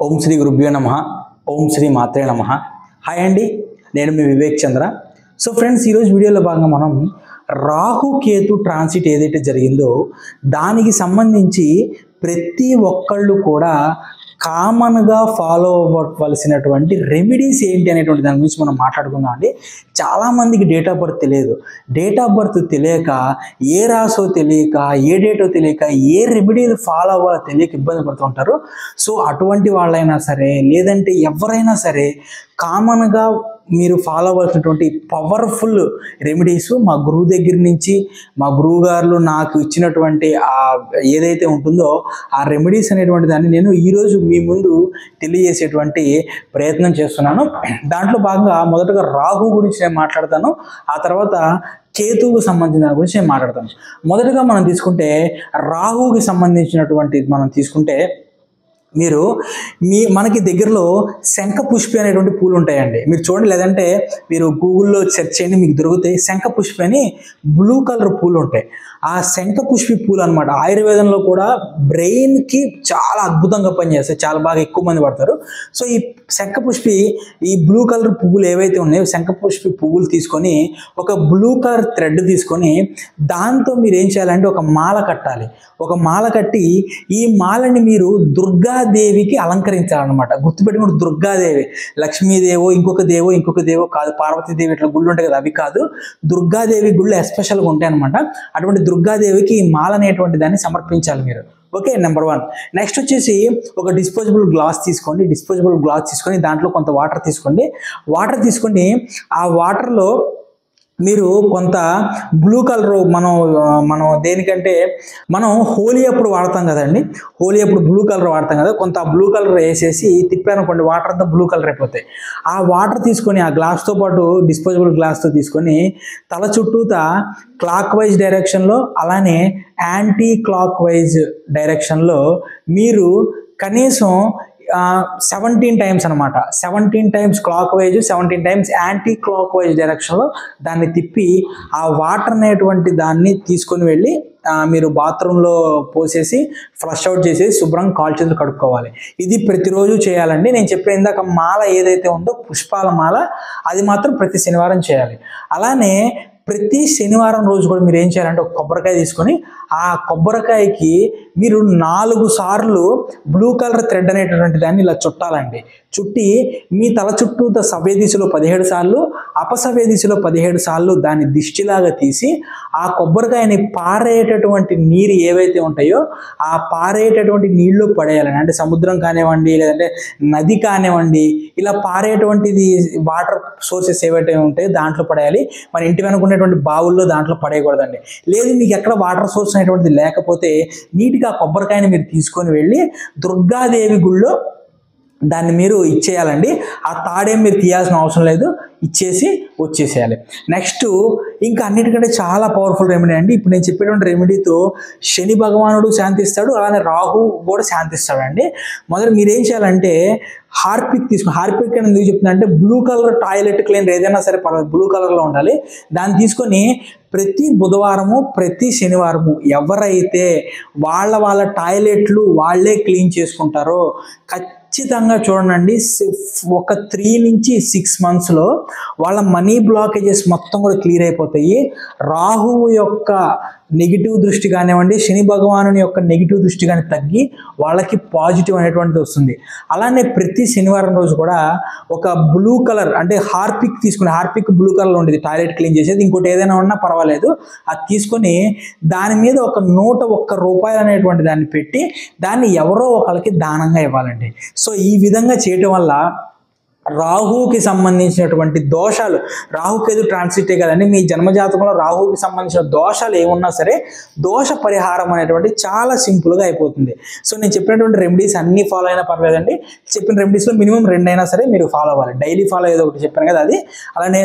ఓం శ్రీ గురుభ్యో నమః. ఓం శ్రీ మాత్రే నమః. హాయ్ అండి, నేను మీ వివేక్ చంద్ర. సో ఫ్రెండ్స్, ఈరోజు వీడియోలో భాగంగా మనం రాహు కేతు ట్రాన్సిట్ ఏదైతే జరిగిందో దానికి సంబంధించి ప్రతి ఒక్కళ్ళు కూడా కామన్గా ఫాలో అవ్వవలసినటువంటి రెమెడీస్ ఏంటి అనేటువంటి దాని గురించి మనం మాట్లాడుకుందాం అండి. చాలామందికి డేట్ ఆఫ్ బర్త్ తెలియదు. డేట్ ఆఫ్ బర్త్ తెలియక, ఏ రాసో తెలియక, ఏ డేటో తెలియక, ఏ రెమెడీలు ఫాలో అవ్వాలో తెలియక ఇబ్బంది పడుతుంటారు. సో అటువంటి వాళ్ళైనా సరే, లేదంటే ఎవరైనా సరే కామన్గా మీరు ఫాలో అవ్వాల్సినటువంటి పవర్ఫుల్ రెమెడీస్ మా గురువు దగ్గర నుంచి, మా గురువు గారు నాకు ఇచ్చినటువంటి ఏదైతే ఉంటుందో ఆ రెమెడీస్ అనేటువంటి దాన్ని నేను ఈరోజు మీ ముందు తెలియజేసేటువంటి ప్రయత్నం చేస్తున్నాను. దాంట్లో భాగంగా మొదటగా రాహు గురించి నేను మాట్లాడతాను, ఆ తర్వాత కేతువుకు సంబంధించిన దాని గురించి నేను మాట్లాడతాను. మొదటగా మనం తీసుకుంటే రాహువుకి సంబంధించినటువంటి మనం తీసుకుంటే మనకి దగ్గరలో శంఖ పుష్పి అనేటువంటి పూలు ఉంటాయండి. మీరు చూడండి, లేదంటే మీరు గూగుల్లో సెర్చ్ చేయండి, మీకు దొరుకుతాయి. శంఖ పుష్పి అని బ్లూ కలర్ పూలు ఉంటాయి. ఆ శంఖ పుష్పి పూలు అనమాట ఆయుర్వేదంలో కూడా బ్రెయిన్కి చాలా అద్భుతంగా పనిచేస్తాయి. చాలా బాగా ఎక్కువ మంది పడతారు. సో ఈ శంఖ పుష్పి, ఈ బ్లూ కలర్ పువ్వులు ఏవైతే ఉన్నాయో శంఖ పుష్పి పువ్వులు తీసుకొని ఒక బ్లూ కలర్ థ్రెడ్ తీసుకొని దాంతో మీరు ఏం చేయాలంటే ఒక మాల కట్టాలి. ఒక మాల కట్టి ఈ మాలని మీరు దుర్గాదేవికి అలంకరించాలన్నమాట. గుర్తుపెట్టుకుని, దుర్గాదేవి, లక్ష్మీదేవో ఇంకొక దేవో కాదు, పార్వతీదేవి ఇట్లా గుళ్ళు ఉంటాయి కదా, అవి కాదు. దుర్గాదేవి గుళ్ళు ఎస్పెషల్గా ఉంటాయి అనమాట. అటువంటి దుర్గాదేవికి ఈ మాల అనేటువంటి దాన్ని సమర్పించాలి మీరు. Okay, number 1. నెక్స్ట్ వచ్చేసి ఒక డిస్పోజబుల్ గ్లాస్ తీసుకోండి. డిస్పోజబుల్ గ్లాస్ తీసుకొని దాంట్లో కొంత వాటర్ తీసుకోండి. వాటర్ తీసుకొని ఆ వాటర్లో మీరు కొంత బ్లూ కలర్, మనం దేనికంటే మనం హోలీ అప్పుడు వాడతాం కదండి, హోలీ అప్పుడు బ్లూ కలర్ వాడతాం కదా, కొంత బ్లూ కలర్ వేసేసి తిప్పానుకోండి, వాటర్ అంతా బ్లూ కలర్ అయిపోతాయి. ఆ వాటర్ తీసుకొని ఆ గ్లాస్తో పాటు డిస్పోజబుల్ గ్లాస్తో తీసుకొని తల చుట్టూతా క్లాక్ వైజ్ డైరెక్షన్లో, అలానే యాంటీ క్లాక్ వైజ్ డైరెక్షన్లో మీరు కనీసం 17 టైమ్స్ అనమాట. 17 times clock wise, 17 times anti clock wise డైరెక్షన్లో దాన్ని తిప్పి ఆ వాటర్ అనేటువంటి దాన్ని తీసుకొని వెళ్ళి మీరు బాత్రూంలో పోసేసి ఫ్లష్ అవుట్ చేసేసి శుభ్రంగా కాలు చేతులు కడుక్కోవాలి. ఇది ప్రతిరోజు చేయాలండి. నేను చెప్పిన ఇందాక మాల ఏదైతే ఉందో పుష్పాల మాల, అది మాత్రం ప్రతి శనివారం చేయాలి. అలానే ప్రతి శనివారం రోజు కూడా మీరు ఏం చేయాలంటే ఒక కొబ్బరికాయ తీసుకొని ఆ కొబ్బరికాయకి మీరు 4 సార్లు బ్లూ కలర్ థ్రెడ్ అనేటటువంటి దాన్ని ఇలా చుట్టాలండి. చుట్టి మీ తల చుట్టూ సవ్య దిశలో 17 సార్లు, అపసవ్య దిశలో 17 సార్లు దాన్ని దిష్టిలాగా తీసి ఆ కొబ్బరికాయని పారేటటువంటి నీరు ఏవైతే ఉంటాయో ఆ పారేటటువంటి నీళ్ళు పడేయాలని. అంటే సముద్రం కానివ్వండి, లేదంటే నది కానివ్వండి, ఇలా పారేటువంటిది వాటర్ సోర్సెస్ ఏవైతే ఉంటాయో దాంట్లో పడేయాలి. మన ఇంటి వెనుకునేటువంటి బావుల్లో దాంట్లో పడేయకూడదండి. లేదు మీకు ఎక్కడ వాటర్ సోర్స్ అనేటువంటిది లేకపోతే నీట్గా కొబ్బరికాయని మీరు తీసుకొని వెళ్ళి దుర్గాదేవి గుళ్ళో దాన్ని మీరు ఇచ్చేయాలండి. ఆ తాడేం మీరు తీయాల్సిన అవసరం లేదు, ఇచ్చేసి వచ్చేసేయాలి. నెక్స్ట్ ఇంకా అన్నిటికంటే చాలా పవర్ఫుల్ రెమెడీ అండి. ఇప్పుడు నేను చెప్పేటువంటి రెమెడీతో శని భగవానుడు శాంతిస్తాడు, అలానే రాహు కూడా శాంతిస్తాడండి. మొదట మీరేం చేయాలంటే హార్పిక్ తీసుకుని, హార్పిక్ అని ఎందుకు చెప్తున్నా అంటే బ్లూ కలర్ టాయిలెట్ క్లీనర్ ఏదైనా సరే పర్వాలేదు, బ్లూ కలర్లో ఉండాలి. దాన్ని తీసుకొని ప్రతి బుధవారము, ప్రతి శనివారము ఎవరైతే వాళ్ళ టాయిలెట్లు వాళ్ళే క్లీన్ చేసుకుంటారో ఖచ్చితంగా చూడండి, ఒక 3 నుంచి 6 మంత్స్లో వాళ్ళ మనీ బ్లాకేజెస్ మొత్తం కూడా క్లియర్ అయిపోతాయి. రాహువు యొక్క నెగిటివ్ దృష్టి కానివ్వండి, శని భగవాను యొక్క నెగిటివ్ దృష్టి కానీ తగ్గి వాళ్ళకి పాజిటివ్ అనేటువంటిది వస్తుంది. అలానే ప్రతి శనివారం రోజు కూడా ఒక బ్లూ కలర్ అంటే హార్పిక్ తీసుకుని, హార్పిక్ బ్లూ కలర్లో ఉండేది టాయిలెట్ క్లీన్ చేసేది, ఇంకోటి ఏదైనా ఉన్నా పర్వాలేదు, అది తీసుకొని దాని మీద ఒక ₹101 అనేటువంటి దాన్ని పెట్టి దాన్ని ఎవరో ఒకరికి దానంగా ఇవ్వాలండి. సో ఈ విధంగా చేయటం వల్ల రాహుకి సంబంధించినటువంటి దోషాలు, రాహుకేతు ట్రాన్సిటే కదండి, మీ జన్మజాతకంలో రాహుకి సంబంధించిన దోషాలు ఏమున్నా సరే దోష పరిహారం అనేటువంటి చాలా సింపుల్గా అయిపోతుంది. సో నేను చెప్పినటువంటి రెమెడీస్ అన్నీ ఫాలో అయినా పర్లేదండి. చెప్పిన రెమెడీస్లో మినిమం 2 అయినా సరే మీరు ఫాలో అవ్వాలి. డైలీ ఫాలో ఏదో ఒకటి చెప్పాను కదా అది, అలానే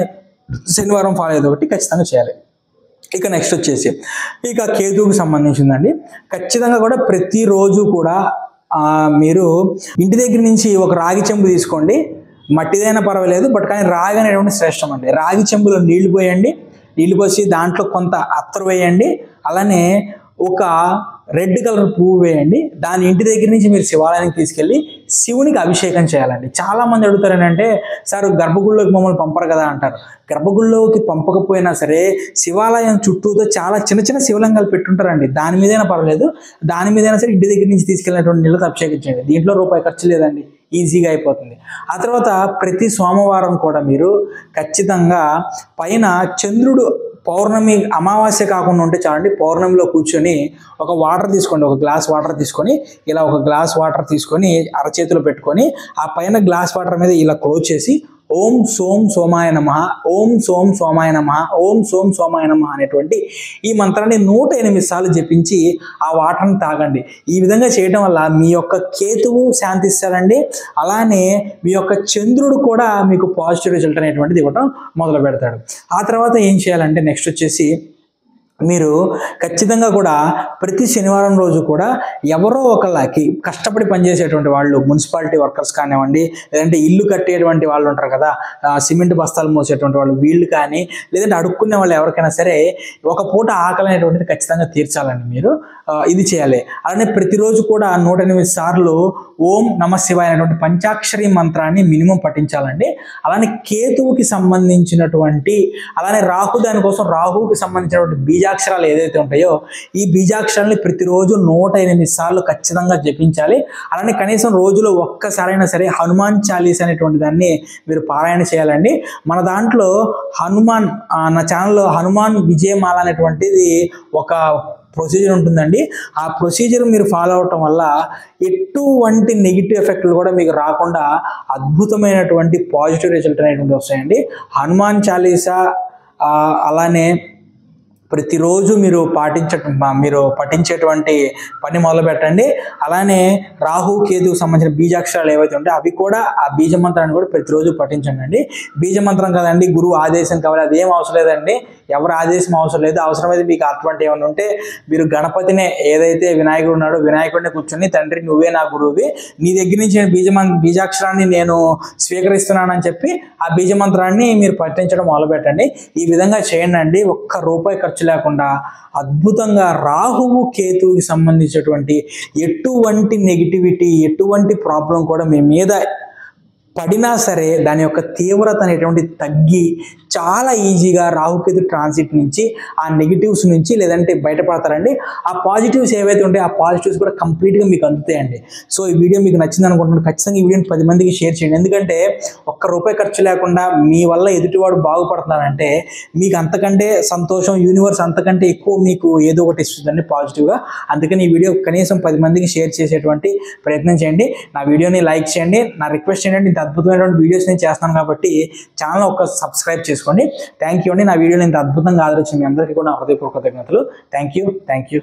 శనివారం ఫాలో ఏదో ఒకటి ఖచ్చితంగా చేయాలి. ఇక నెక్స్ట్ వచ్చేసి ఇక కేతువుకి సంబంధించిందండి. ఖచ్చితంగా కూడా ప్రతిరోజు కూడా మీరు ఇంటి దగ్గర నుంచి ఒక రాగి చెంబు తీసుకోండి. మట్టిదైనా పర్వాలేదు, బట్ కానీ రాగి అనేటువంటి శ్రేష్టం అండి. రాగి చెంబులో నీళ్లు పోయండి, నీళ్లు పోసి దాంట్లో కొంత అత్తరు వేయండి. అలానే ఒక రెడ్ కలర్ పువ్వు వేయండి. దాని ఇంటి దగ్గర నుంచి మీరు శివాలయానికి తీసుకెళ్ళి శివునికి అభిషేకం చేయాలండి. చాలామంది అడుగుతారు ఏంటంటే, సార్ గర్భగుడిలోకి మమ్మల్ని పంపరు కదా అంటారు. గర్భగుడిలోకి పంపకపోయినా సరే శివాలయం చుట్టూతో చాలా చిన్న చిన్న శివలింగాలు పెట్టుంటారండి. దాని మీదైనా పర్వాలేదు, దాని మీదైనా సరే ఇంటి దగ్గర నుంచి తీసుకెళ్ళినటువంటి నీళ్ళతో అభిషేకించండి. దీంట్లో రూపాయి ఖర్చు లేదండి, ఈజీగా అయిపోతుంది. ఆ తర్వాత ప్రతి సోమవారం కూడా మీరు ఖచ్చితంగా పైన చంద్రుడు పౌర్ణమి అమావాస్య కాకుండా ఉంటే చాలండి, పౌర్ణమిలో కూర్చొని ఒక వాటర్ తీసుకోండి, ఒక గ్లాస్ వాటర్ తీసుకొని ఇలా ఒక గ్లాస్ వాటర్ తీసుకొని అరచేతిలో పెట్టుకొని ఆ పైన గ్లాస్ వాటర్ మీద ఇలా క్లోజ్ చేసి ఓం సోం సోమాయ నమః, ఓం సోం సోమాయ నమః, ఓం సోం సోమాయ నమః అనేటువంటి ఈ మంత్రాన్ని 108 సార్లు జపించి ఆ వాటర్ని తాగండి. ఈ విధంగా చేయడం వల్ల మీ యొక్క కేతువు శాంతిస్తారండి. అలానే మీ యొక్క చంద్రుడు కూడా మీకు పాజిటివ్ రిజల్ట్ అనేటువంటిది ఇవ్వడం మొదలు పెడతాడు. ఆ తర్వాత ఏం చేయాలంటే నెక్స్ట్ వచ్చేసి మీరు ఖచ్చితంగా కూడా ప్రతి శనివారం రోజు కూడా ఎవరో ఒకళ్ళకి కష్టపడి పనిచేసేటువంటి వాళ్ళు, మున్సిపాలిటీ వర్కర్స్ కానివ్వండి, లేదంటే ఇల్లు కట్టేటువంటి వాళ్ళు ఉంటారు కదా, సిమెంట్ బస్తాలు మోసేటువంటి వాళ్ళు, వీళ్ళు కానీ, లేదంటే అడుక్కునే వాళ్ళు ఎవరికైనా సరే ఒక పూట ఆకలి అనేటువంటిది ఖచ్చితంగా తీర్చాలండి. మీరు ఇది చేయాలి. అలానే ప్రతిరోజు కూడా 108 సార్లు ఓం నమ శివాయ అనేటువంటి పంచాక్షరి మంత్రాన్ని మినిమం పఠించాలండి. అలానే కేతువుకి సంబంధించినటువంటి, అలానే రాహు, దానికోసం రాహువుకి సంబంధించినటువంటి బీజాక్షరాలు ఏదైతే ఉంటాయో ఈ బీజాక్షరాలని ప్రతిరోజు 108 సార్లు ఖచ్చితంగా జపించాలి. అలానే కనీసం రోజులో ఒక్కసారైనా సరే హనుమాన్ చాలీస్ అనేటువంటి దాన్ని మీరు పారాయణ చేయాలండి. మన దాంట్లో హనుమాన్, నా ఛానల్లో హనుమాన్ విజయమాల అనేటువంటిది ఒక ప్రొసీజర్ ఉంటుందండి. ఆ ప్రొసీజర్ మీరు ఫాలో అవటం వల్ల ఎటువంటి నెగిటివ్ ఎఫెక్ట్లు కూడా మీకు రాకుండా అద్భుతమైనటువంటి పాజిటివ్ రిజల్ట్ అనేటువంటి వస్తాయండి. హనుమాన్ చాలీసా అలానే ప్రతిరోజు మీరు పఠించేటువంటి పని మొదలు పెట్టండి. అలానే రాహు కేతుకు సంబంధించిన బీజాక్షరాలు ఏవైతే ఉంటాయో అవి కూడా, ఆ బీజ మంత్రాన్ని కూడా ప్రతిరోజు పఠించండి అండి. బీజ మంత్రం కదండి, గురువు ఆదేశం కావాలి, అదేం అవసరం లేదండి, ఎవరు ఆదేశం అవసరం లేదు. అవసరమైతే మీకు అటువంటి ఏమైనా ఉంటే మీరు గణపతినే, ఏదైతే వినాయకుడు ఉన్నాడో వినాయకుడిని కూర్చొని, తండ్రి నువ్వే నా గురువువి, నీ దగ్గర నుంచి నేను బీజాక్షరాన్ని నేను స్వీకరిస్తున్నానని చెప్పి ఆ బీజ మంత్రాన్ని మీరు పఠించడం మొదలుపెట్టండి. ఈ విధంగా చేయండి అండి. ఒక్క రూపాయి ఖర్చు లేకుండా అద్భుతంగా రాహువు కేతువుకి సంబంధించినటువంటి ఎటువంటి నెగిటివిటీ, ఎటువంటి ప్రాబ్లం కూడా మీ మీద పడినా సరే దాని యొక్క తీవ్రత అనేటువంటి తగ్గి చాలా ఈజీగా రాహుకేతు ట్రాన్సిట్ నుంచి, ఆ నెగిటివ్స్ నుంచి లేదంటే బయటపడతారండి. ఆ పాజిటివ్స్ ఏవైతే ఉంటాయో ఆ పాజిటివ్స్ కూడా కంప్లీట్గా మీకు అందుతాయండి. సో ఈ వీడియో మీకు నచ్చింది అనుకుంటున్నాను. ఖచ్చితంగా ఈ వీడియోని 10 మందికి షేర్ చేయండి. ఎందుకంటే ఒక్క రూపాయి ఖర్చు లేకుండా మీ వల్ల ఎదుటివాడు బాగుపడుతున్నారంటే మీకు అంతకంటే సంతోషం, యూనివర్స్ అంతకంటే ఎక్కువ మీకు ఏదో ఒకటి ఇస్తుందండి పాజిటివ్గా. అందుకని ఈ వీడియో కనీసం 10 మందికి షేర్ చేసేటువంటి ప్రయత్నం చేయండి. నా వీడియోని లైక్ చేయండి. నా రిక్వెస్ట్ ఏంటంటే ఇంత అద్భుతమైనటువంటి వీడియోస్ నేను చేస్తాను కాబట్టి ఛానల్ ఒక సబ్స్క్రైబ్ చేసుకోండి. థ్యాంక్ యూ అండి. నా వీడియోని ఇంత అద్భుతంగా ఆదరించిన మీ అందరికీ కూడా హృదయపూర్వక కృతజ్ఞతలు. Thank you.